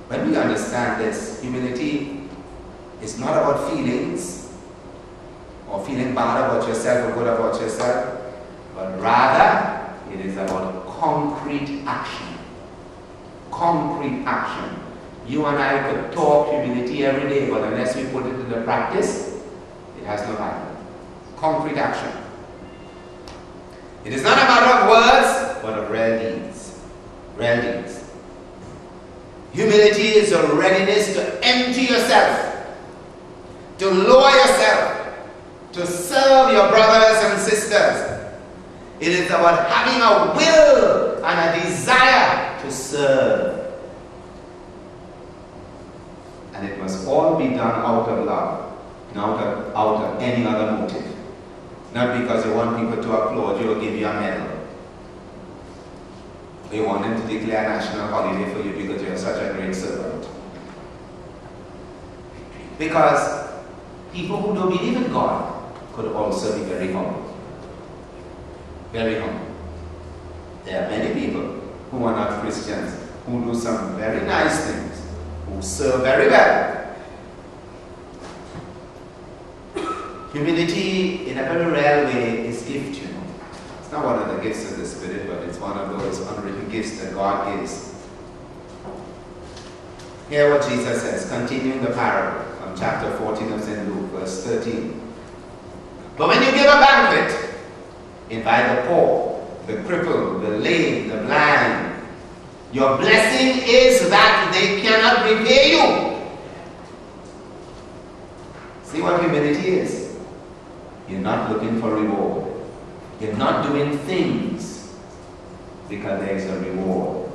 When we understand this, humility is not about feelings or feeling bad about yourself or good about yourself, but rather it is about concrete action. Concrete action. You and I could talk humility every day, but unless we put it into practice, it has no value. Concrete action. It is not a matter of words, but of real deeds. Real deeds. Humility is a readiness to empty yourself, to lower yourself, to serve your brothers and sisters. It is about having a will and a desire to serve. And it must all be done out of love, not out of any other motive. Not because you want people to applaud you or give you a medal. They want them to declare a national holiday for you because you're such a great servant. Because people who don't believe in God could also be very humble. Very humble. There are many people who are not Christians, who do some very nice things, who serve very well. Humility, in a very real way, is gift, you know. It's not one of the gifts of the Spirit, but it's one of those unwritten gifts that God gives. Hear what Jesus says, continuing the parable from chapter 14 of St. Luke, verse 13. But when you give a banquet, invite the poor, the crippled, the lame, the blind. Your blessing is that they cannot repay you. See what humility is? You're not looking for reward. You're not doing things because there is a reward.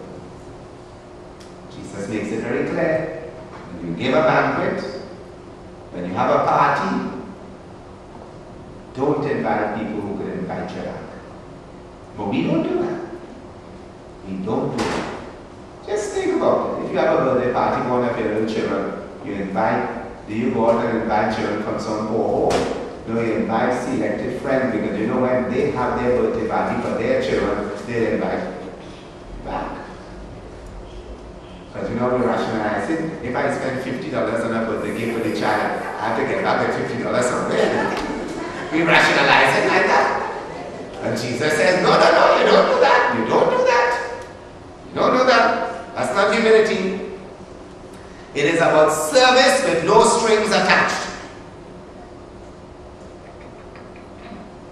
Jesus makes it very clear. When you give a banquet, when you have a party, don't invite people who could invite you back. But we don't do that. We don't do that. Just think about it. If you have a birthday party for one of your little children, you invite, do you go out and invite children from some poor home? No, you invite selected friends because you know when they have their birthday party for their children, they'll invite you back. Because you know we rationalize it. If I spend $50 on a birthday gift for the child, I have to get back that $50 somewhere. We rationalize it like that. And Jesus says, no, you don't do that. You don't do that. You don't do that. That's not humility. It is about service with no strings attached.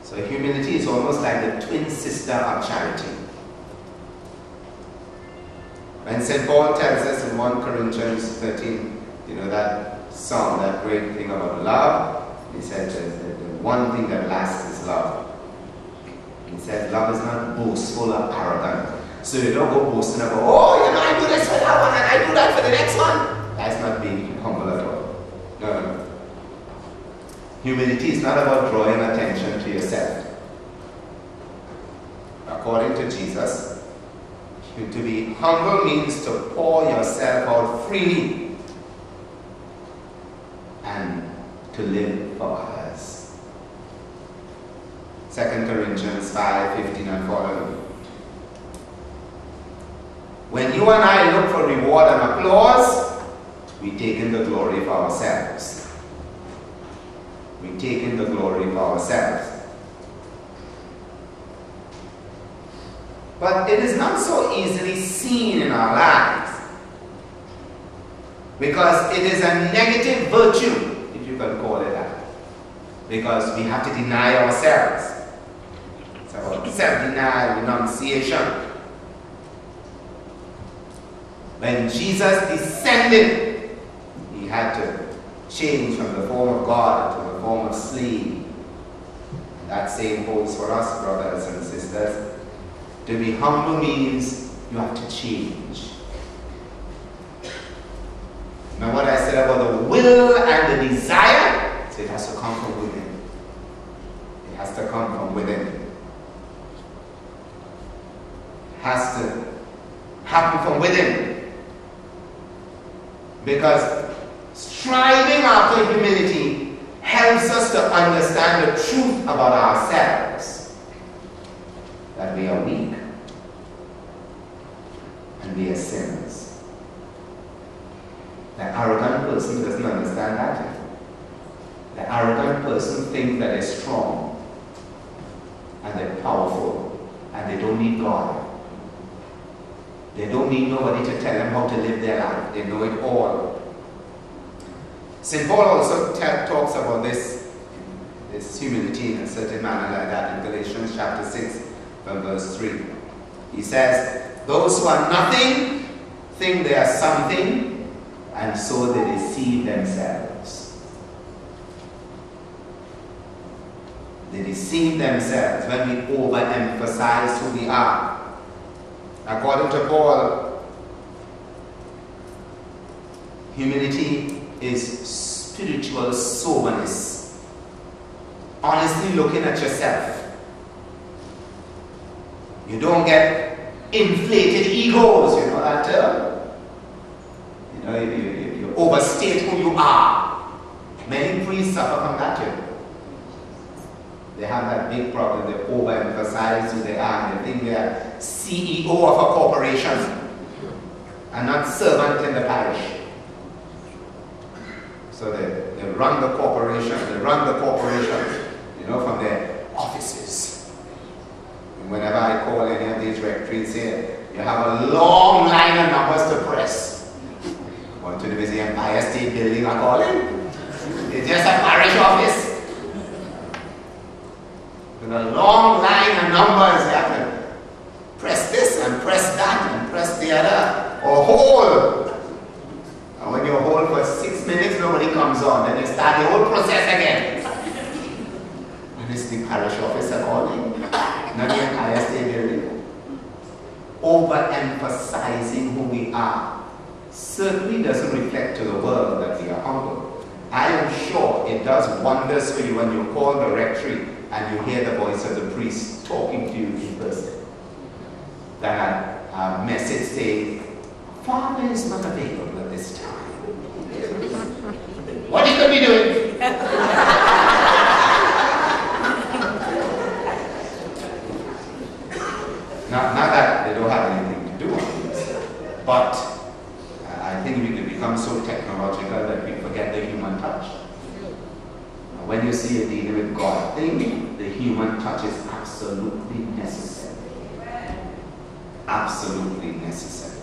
So humility is almost like the twin sister of charity. When St. Paul tells us in 1 Corinthians 13, you know that song, that great thing about love, he said that the one thing that lasts is love. He said love is not boastful or arrogant. So you don't go boasting about, oh, you know, I do this for that one and I do that for the next one. That's not being humble at all. No. Humility is not about drawing attention to yourself. According to Jesus, to be humble means to pour yourself out freely and to live for others. 2 Corinthians 5:15 and following. When you and I look for reward and applause, we take in the glory for ourselves. We take in the glory for ourselves. But it is not so easily seen in our lives because it is a negative virtue, if you can call it that, because we have to deny ourselves. It's about self-denial, renunciation. When Jesus descended, he had to change from the form of God to the form of slave. That same holds for us, brothers and sisters. To be humble means you have to change. Remember what I said about the will and the desire? So it has to come from within. It has to come from within. It has to happen from within. Because striving after humility helps us to understand the truth about ourselves. That we are weak and we are sinners. The arrogant person doesn't understand that. The arrogant person thinks that they're strong and they're powerful and they don't need God. They don't need nobody to tell them how to live their life. They know it all. St. Paul also talks about this humility in a certain manner like that in Galatians chapter 6 from verse 3. He says, those who are nothing think they are something, and so they deceive themselves. They deceive themselves when we overemphasize who we are. According to Paul, humility is spiritual soberness. Honestly looking at yourself. You don't get inflated egos, you know that term? You know, you overstate who you are. Many priests suffer from that too. They have that big problem. They overemphasize who they are. They think they are CEO of a corporation and not servant in the parish. So they run the corporation. They run the corporation, you know, from their offices. And whenever I call any of these rectories here, you have a long line of numbers to press. Going to the Empire State Building, I call it. It's just a parish office. With a long line of numbers, you have to press this and press that and press the other, or hold. And when you hold for 6 minutes, nobody comes on. Then you start the whole process again. And it's the parish officer calling, not the Empire State Building. Overemphasizing who we are certainly doesn't reflect to the world that we are humble. I am sure it does wonders for you when you call the rectory and you hear the voice of the priest talking to you in person. That a message saying, Father is not available at this time. What you could be doing? Not that they don't have anything to do with this, but I think we can become so technological that we forget the human touch. When you see a dealing with God, think the human touch is absolutely necessary. Absolutely necessary.